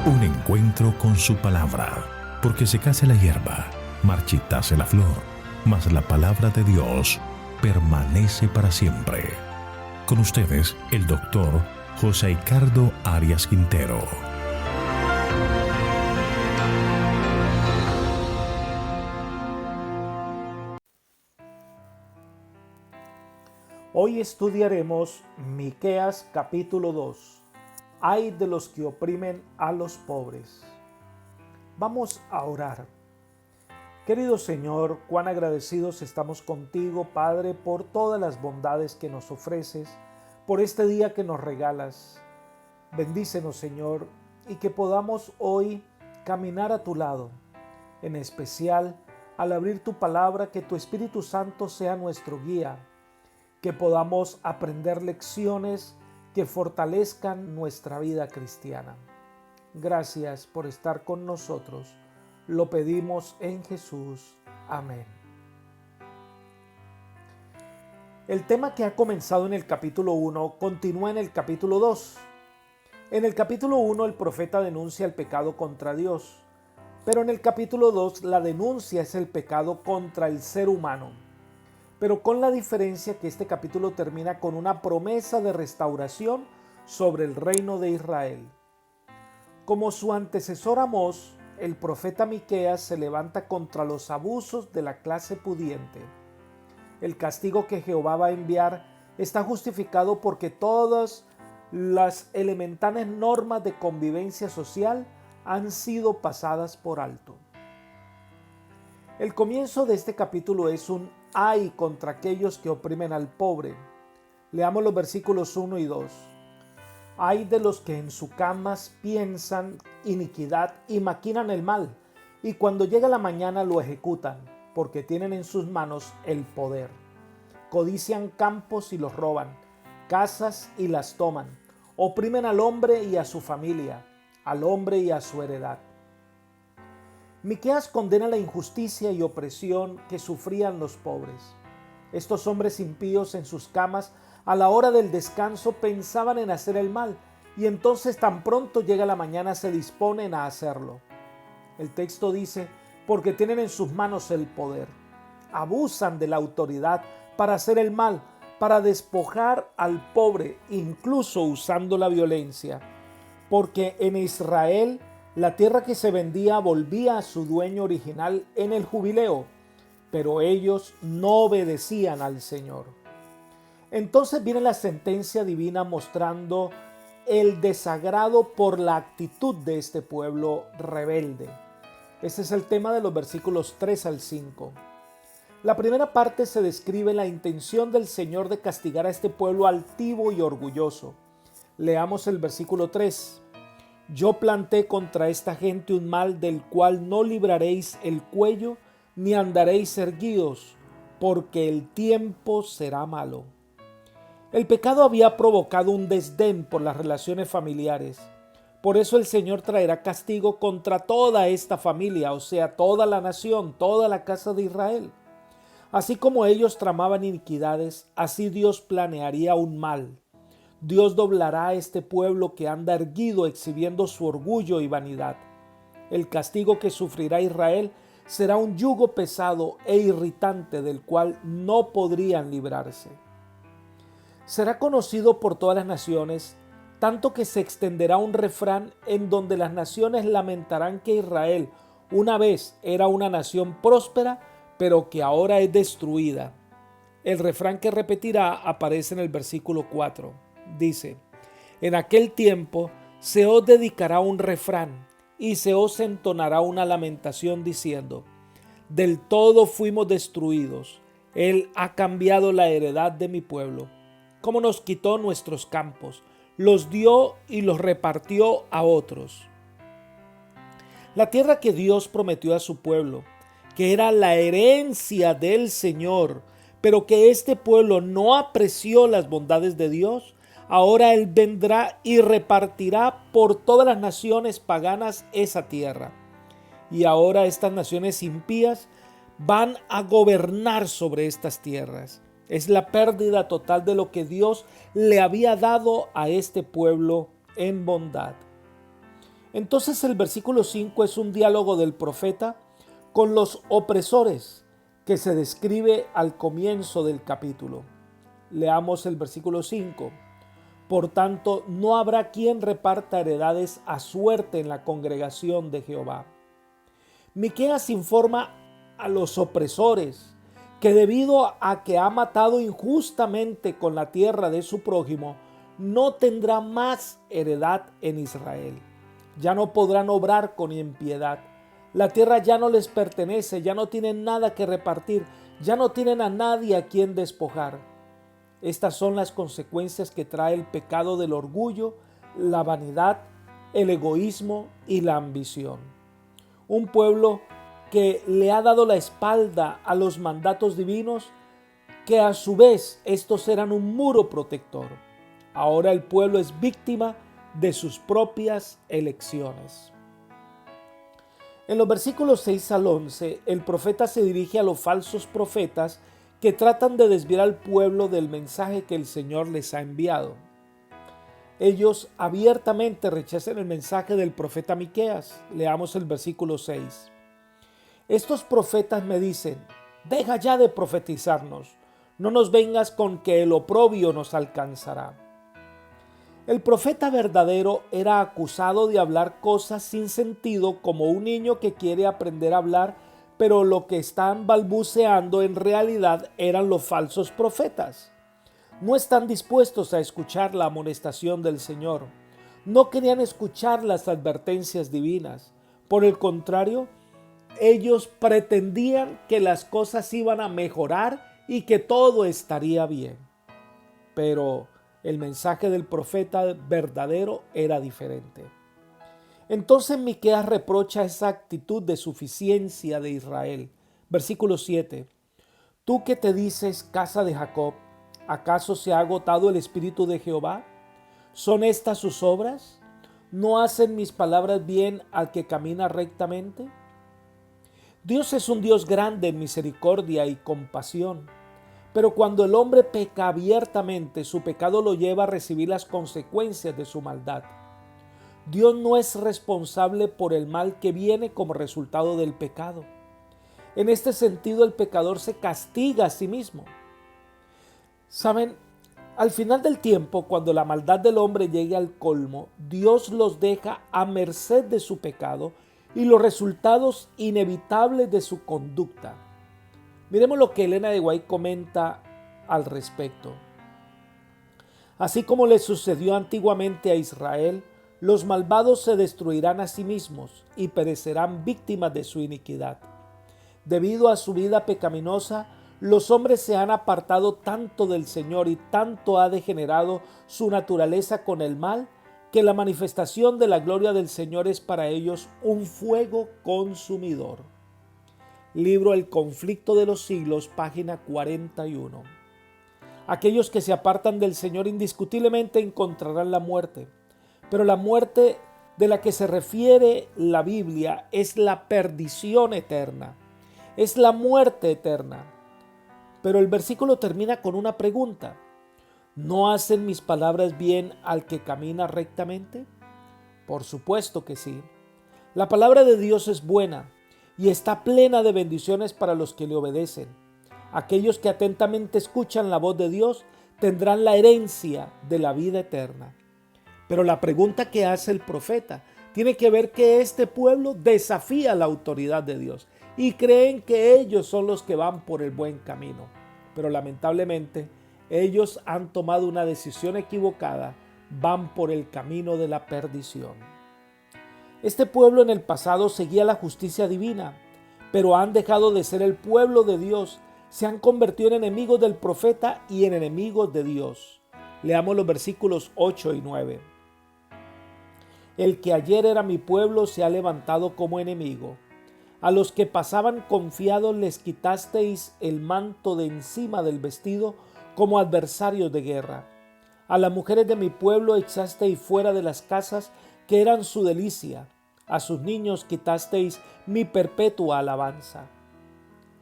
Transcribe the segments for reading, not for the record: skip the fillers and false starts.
Un encuentro con su palabra, porque secase la hierba, marchitase la flor, mas la palabra de Dios permanece para siempre. Con ustedes, el doctor José Ricardo Arias Quintero. Hoy estudiaremos Miqueas capítulo 2. Ay de los que oprimen a los pobres. Vamos a orar. Querido Señor, cuán agradecidos estamos contigo, Padre, por todas las bondades que nos ofreces, por este día que nos regalas. Bendícenos, Señor, y que podamos hoy caminar a tu lado, en especial al abrir tu palabra, que tu Espíritu Santo sea nuestro guía, que podamos aprender lecciones que fortalezcan nuestra vida cristiana. Gracias por estar con nosotros. Lo pedimos en Jesús. Amén. El tema que ha comenzado en el capítulo 1 continúa en el capítulo 2. En el capítulo 1 el profeta denuncia el pecado contra Dios, pero en el capítulo 2 la denuncia es el pecado contra el ser humano. Pero con la diferencia que este capítulo termina con una promesa de restauración sobre el reino de Israel. Como su antecesor Amós, el profeta Miqueas se levanta contra los abusos de la clase pudiente. El castigo que Jehová va a enviar está justificado porque todas las elementales normas de convivencia social han sido pasadas por alto. El comienzo de este capítulo es un ay contra aquellos que oprimen al pobre. Leamos los versículos 1 y 2. Ay de los que en sus camas piensan iniquidad y maquinan el mal, y cuando llega la mañana lo ejecutan, porque tienen en sus manos el poder. Codician campos y los roban, casas y las toman, oprimen al hombre y a su familia, al hombre y a su heredad. Miqueas condena la injusticia y opresión que sufrían los pobres. Estos hombres impíos en sus camas a la hora del descanso pensaban en hacer el mal y entonces tan pronto llega la mañana se disponen a hacerlo. El texto dice, porque tienen en sus manos el poder. Abusan de la autoridad para hacer el mal, para despojar al pobre, incluso usando la violencia. Porque en Israel la tierra que se vendía volvía a su dueño original en el jubileo, pero ellos no obedecían al Señor. Entonces viene la sentencia divina mostrando el desagrado por la actitud de este pueblo rebelde. Ese es el tema de los versículos 3 al 5. La primera parte se describe la intención del Señor de castigar a este pueblo altivo y orgulloso. Leamos el versículo 3. Yo planté contra esta gente un mal del cual no libraréis el cuello, ni andaréis erguidos, porque el tiempo será malo. El pecado había provocado un desdén por las relaciones familiares. Por eso el Señor traerá castigo contra toda esta familia, o sea, toda la nación, toda la casa de Israel. Así como ellos tramaban iniquidades, así Dios planearía un mal. Dios doblará a este pueblo que anda erguido exhibiendo su orgullo y vanidad. El castigo que sufrirá Israel será un yugo pesado e irritante del cual no podrían librarse. Será conocido por todas las naciones, tanto que se extenderá un refrán en donde las naciones lamentarán que Israel una vez era una nación próspera, pero que ahora es destruida. El refrán que repetirá aparece en el versículo 4. Dice, en aquel tiempo se os dedicará un refrán y se os entonará una lamentación diciendo, del todo fuimos destruidos, Él ha cambiado la heredad de mi pueblo, como nos quitó nuestros campos, los dio y los repartió a otros. La tierra que Dios prometió a su pueblo, que era la herencia del Señor, pero que este pueblo no apreció las bondades de Dios, ahora Él vendrá y repartirá por todas las naciones paganas esa tierra. Y ahora estas naciones impías van a gobernar sobre estas tierras. Es la pérdida total de lo que Dios le había dado a este pueblo en bondad. Entonces el versículo 5 es un diálogo del profeta con los opresores que se describe al comienzo del capítulo. Leamos el versículo 5. Por tanto, no habrá quien reparta heredades a suerte en la congregación de Jehová. Miqueas informa a los opresores que debido a que ha matado injustamente con la tierra de su prójimo, no tendrá más heredad en Israel. Ya no podrán obrar con impiedad. La tierra ya no les pertenece, ya no tienen nada que repartir, ya no tienen a nadie a quien despojar. Estas son las consecuencias que trae el pecado del orgullo, la vanidad, el egoísmo y la ambición. Un pueblo que le ha dado la espalda a los mandatos divinos, que a su vez estos eran un muro protector. Ahora el pueblo es víctima de sus propias elecciones. En los versículos 6 al 11, el profeta se dirige a los falsos profetas que tratan de desviar al pueblo del mensaje que el Señor les ha enviado. Ellos abiertamente rechazan el mensaje del profeta Miqueas. Leamos el versículo 6. Estos profetas me dicen: deja ya de profetizarnos, no nos vengas con que el oprobio nos alcanzará. El profeta verdadero era acusado de hablar cosas sin sentido, como un niño que quiere aprender a hablar, pero lo que están balbuceando en realidad eran los falsos profetas. No están dispuestos a escuchar la amonestación del Señor. No querían escuchar las advertencias divinas. Por el contrario, ellos pretendían que las cosas iban a mejorar y que todo estaría bien. Pero el mensaje del profeta verdadero era diferente. Entonces Miqueas reprocha esa actitud de suficiencia de Israel. Versículo 7. Tú que te dices casa de Jacob, ¿acaso se ha agotado el espíritu de Jehová? ¿Son estas sus obras? ¿No hacen mis palabras bien al que camina rectamente? Dios es un Dios grande en misericordia y compasión, pero cuando el hombre peca abiertamente, su pecado lo lleva a recibir las consecuencias de su maldad. Dios no es responsable por el mal que viene como resultado del pecado. En este sentido, el pecador se castiga a sí mismo. Saben, al final del tiempo, cuando la maldad del hombre llegue al colmo, Dios los deja a merced de su pecado y los resultados inevitables de su conducta. Miremos lo que Elena de White comenta al respecto. Así como le sucedió antiguamente a Israel, los malvados se destruirán a sí mismos y perecerán víctimas de su iniquidad. Debido a su vida pecaminosa, los hombres se han apartado tanto del Señor y tanto ha degenerado su naturaleza con el mal, que la manifestación de la gloria del Señor es para ellos un fuego consumidor. Libro El conflicto de los siglos, página 41. Aquellos que se apartan del Señor indiscutiblemente encontrarán la muerte. Pero la muerte de la que se refiere la Biblia es la perdición eterna, es la muerte eterna. Pero el versículo termina con una pregunta: ¿no hacen mis palabras bien al que camina rectamente? Por supuesto que sí. La palabra de Dios es buena y está plena de bendiciones para los que le obedecen. Aquellos que atentamente escuchan la voz de Dios tendrán la herencia de la vida eterna. Pero la pregunta que hace el profeta tiene que ver que este pueblo desafía la autoridad de Dios y creen que ellos son los que van por el buen camino. Pero lamentablemente ellos han tomado una decisión equivocada, van por el camino de la perdición. Este pueblo en el pasado seguía la justicia divina, pero han dejado de ser el pueblo de Dios, se han convertido en enemigos del profeta y en enemigos de Dios. Leamos los versículos 8 y 9. El que ayer era mi pueblo se ha levantado como enemigo. A los que pasaban confiados les quitasteis el manto de encima del vestido como adversarios de guerra. A las mujeres de mi pueblo echasteis fuera de las casas que eran su delicia. A sus niños quitasteis mi perpetua alabanza.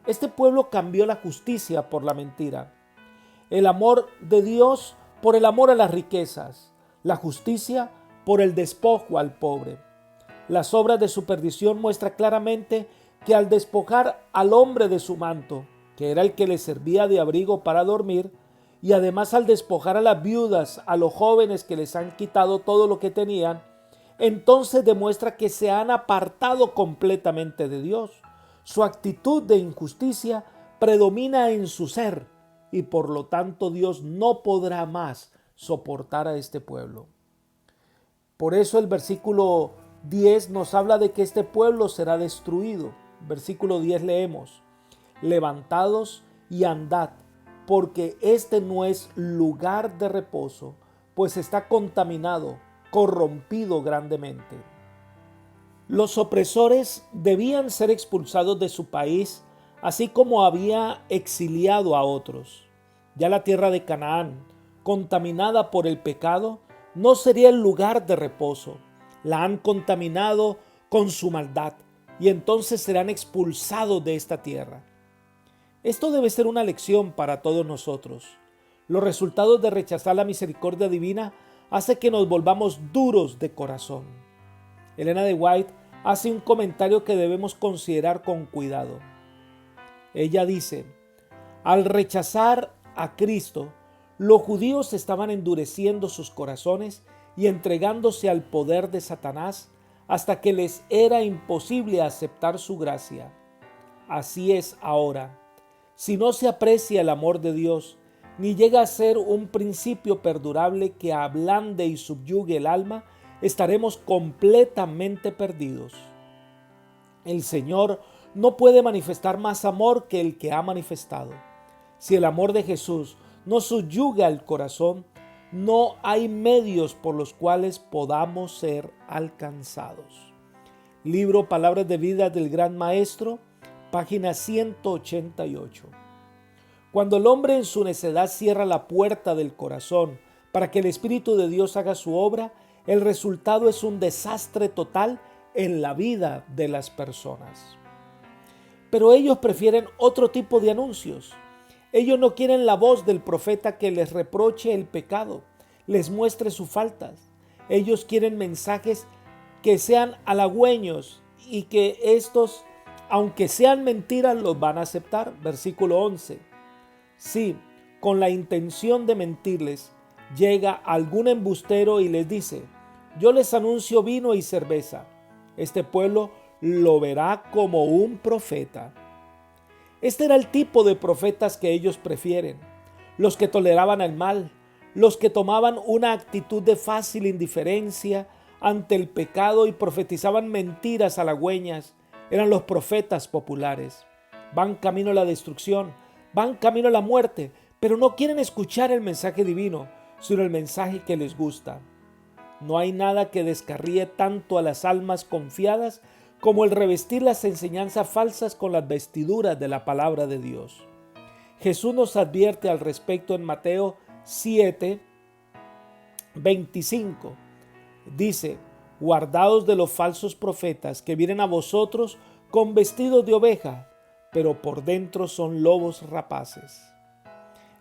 Este pueblo cambió la justicia por la mentira, el amor de Dios por el amor a las riquezas, la justicia por el despojo al pobre. Las obras de su perdición muestran claramente que al despojar al hombre de su manto, que era el que le servía de abrigo para dormir, y además al despojar a las viudas, a los jóvenes que les han quitado todo lo que tenían, entonces demuestra que se han apartado completamente de Dios. Su actitud de injusticia predomina en su ser y por lo tanto Dios no podrá más soportar a este pueblo. Por eso el versículo 10 nos habla de que este pueblo será destruido. Versículo 10 leemos: levantados y andad, porque este no es lugar de reposo, pues está contaminado, corrompido grandemente. Los opresores debían ser expulsados de su país, así como había exiliado a otros. Ya la tierra de Canaán, contaminada por el pecado, no sería el lugar de reposo. La han contaminado con su maldad y entonces serán expulsados de esta tierra. Esto debe ser una lección para todos nosotros. Los resultados de rechazar la misericordia divina hace que nos volvamos duros de corazón. Elena de White hace un comentario que debemos considerar con cuidado. Ella dice: al rechazar a Cristo, los judíos estaban endureciendo sus corazones y entregándose al poder de Satanás hasta que les era imposible aceptar su gracia. Así es ahora. Si no se aprecia el amor de Dios, ni llega a ser un principio perdurable que ablande y subyugue el alma, estaremos completamente perdidos. El Señor no puede manifestar más amor que el que ha manifestado. Si el amor de Jesús no subyuga el corazón, no hay medios por los cuales podamos ser alcanzados. Libro Palabras de Vida del Gran Maestro, página 188. Cuando el hombre en su necedad cierra la puerta del corazón para que el Espíritu de Dios haga su obra, el resultado es un desastre total en la vida de las personas. Pero ellos prefieren otro tipo de anuncios. Ellos no quieren la voz del profeta que les reproche el pecado, les muestre sus faltas. Ellos quieren mensajes que sean halagüeños y que estos, aunque sean mentiras, los van a aceptar. Versículo 11. Si, con la intención de mentirles, llega algún embustero y les dice: yo les anuncio vino y cerveza, este pueblo lo verá como un profeta. Este era el tipo de profetas que ellos prefieren, los que toleraban el mal, los que tomaban una actitud de fácil indiferencia ante el pecado y profetizaban mentiras halagüeñas. Eran los profetas populares. Van camino a la destrucción, van camino a la muerte, pero no quieren escuchar el mensaje divino, sino el mensaje que les gusta. No hay nada que descarríe tanto a las almas confiadas como el revestir las enseñanzas falsas con las vestiduras de la palabra de Dios. Jesús nos advierte al respecto en Mateo 7, 25. Dice: guardaos de los falsos profetas que vienen a vosotros con vestidos de oveja, pero por dentro son lobos rapaces.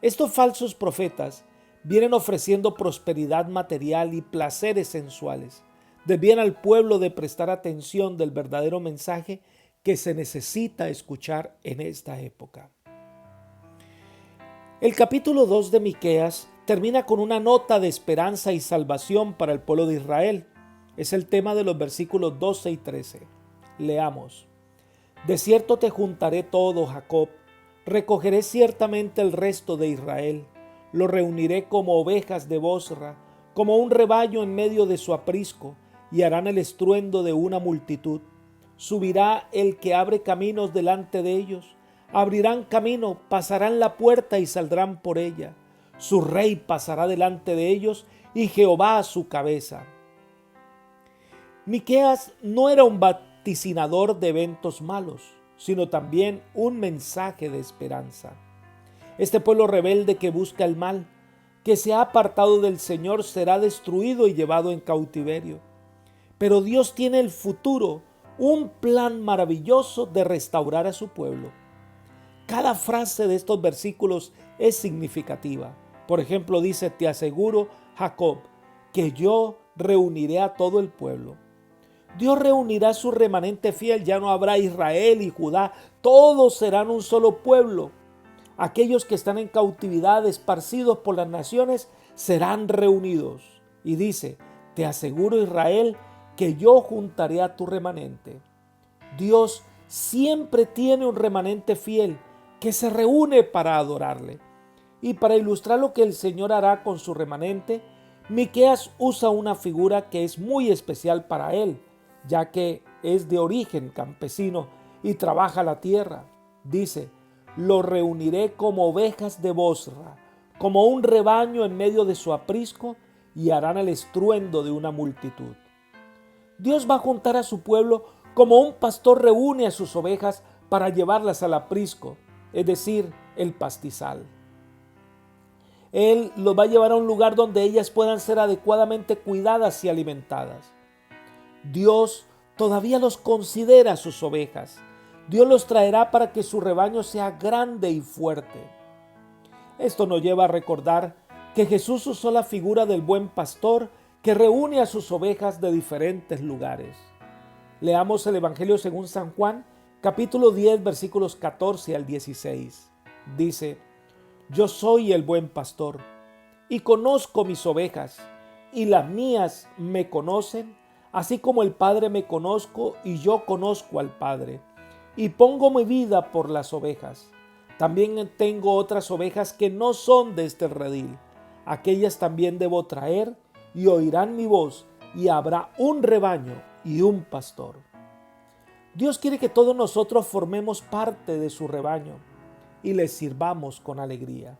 Estos falsos profetas vienen ofreciendo prosperidad material y placeres sensuales. Desvían al pueblo de prestar atención del verdadero mensaje que se necesita escuchar en esta época. El capítulo 2 de Miqueas termina con una nota de esperanza y salvación para el pueblo de Israel. Es el tema de los versículos 12 y 13. Leamos: de cierto te juntaré todo, Jacob, recogeré ciertamente el resto de Israel, lo reuniré como ovejas de Bosra, como un rebaño en medio de su aprisco, y harán el estruendo de una multitud. Subirá el que abre caminos delante de ellos, abrirán camino, pasarán la puerta y saldrán por ella. Su rey pasará delante de ellos y Jehová a su cabeza. Miqueas no era un vaticinador de eventos malos, sino también un mensaje de esperanza. Este pueblo rebelde que busca el mal, que se ha apartado del Señor, será destruido y llevado en cautiverio. Pero Dios tiene el futuro, un plan maravilloso de restaurar a su pueblo. Cada frase de estos versículos es significativa. Por ejemplo, dice: te aseguro, Jacob, que yo reuniré a todo el pueblo. Dios reunirá su remanente fiel, ya no habrá Israel y Judá, todos serán un solo pueblo. Aquellos que están en cautividad, esparcidos por las naciones, serán reunidos. Y dice, te aseguro, Israel, que yo juntaré a tu remanente. Dios siempre tiene un remanente fiel que se reúne para adorarle. Y para ilustrar lo que el Señor hará con su remanente, Miqueas usa una figura que es muy especial para él, ya que es de origen campesino y trabaja la tierra. Dice, lo reuniré como ovejas de Bosra, como un rebaño en medio de su aprisco, y harán el estruendo de una multitud. Dios va a juntar a su pueblo como un pastor reúne a sus ovejas para llevarlas al aprisco, es decir, el pastizal. Él los va a llevar a un lugar donde ellas puedan ser adecuadamente cuidadas y alimentadas. Dios todavía los considera sus ovejas. Dios los traerá para que su rebaño sea grande y fuerte. Esto nos lleva a recordar que Jesús usó la figura del buen pastor que reúne a sus ovejas de diferentes lugares. Leamos el Evangelio según San Juan, capítulo 10, versículos 14 al 16. Dice, yo soy el buen pastor y conozco mis ovejas, y las mías me conocen, así como el Padre me conozco y yo conozco al Padre, y pongo mi vida por las ovejas. También tengo otras ovejas que no son de este redil. Aquellas también debo traer, y oirán mi voz, y habrá un rebaño y un pastor. Dios quiere que todos nosotros formemos parte de su rebaño y les sirvamos con alegría.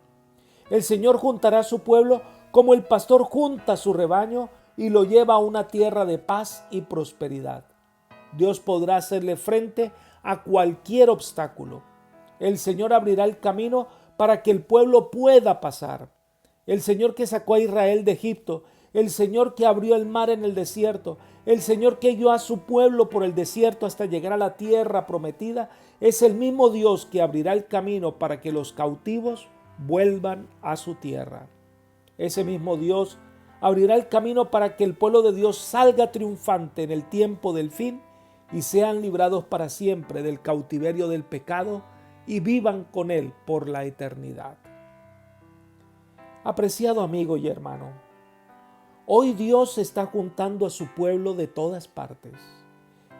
El Señor juntará a su pueblo como el pastor junta su rebaño y lo lleva a una tierra de paz y prosperidad. Dios podrá hacerle frente a cualquier obstáculo. El Señor abrirá el camino para que el pueblo pueda pasar. El Señor que sacó a Israel de Egipto, el Señor que abrió el mar en el desierto, el Señor que guió a su pueblo por el desierto hasta llegar a la tierra prometida, es el mismo Dios que abrirá el camino para que los cautivos vuelvan a su tierra. Ese mismo Dios abrirá el camino para que el pueblo de Dios salga triunfante en el tiempo del fin y sean librados para siempre del cautiverio del pecado y vivan con Él por la eternidad. Apreciado amigo y hermano, hoy Dios está juntando a su pueblo de todas partes.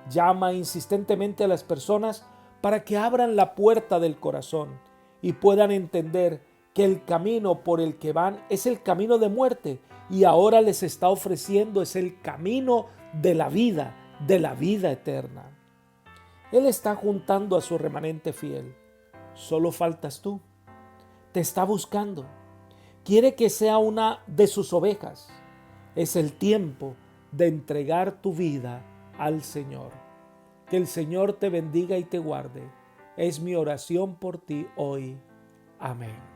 Llama insistentemente a las personas para que abran la puerta del corazón y puedan entender que el camino por el que van es el camino de muerte y ahora les está ofreciendo es el camino de la vida eterna. Él está juntando a su remanente fiel. Solo faltas tú. Te está buscando. Quiere que sea una de sus ovejas. Es el tiempo de entregar tu vida al Señor. Que el Señor te bendiga y te guarde. Es mi oración por ti hoy. Amén.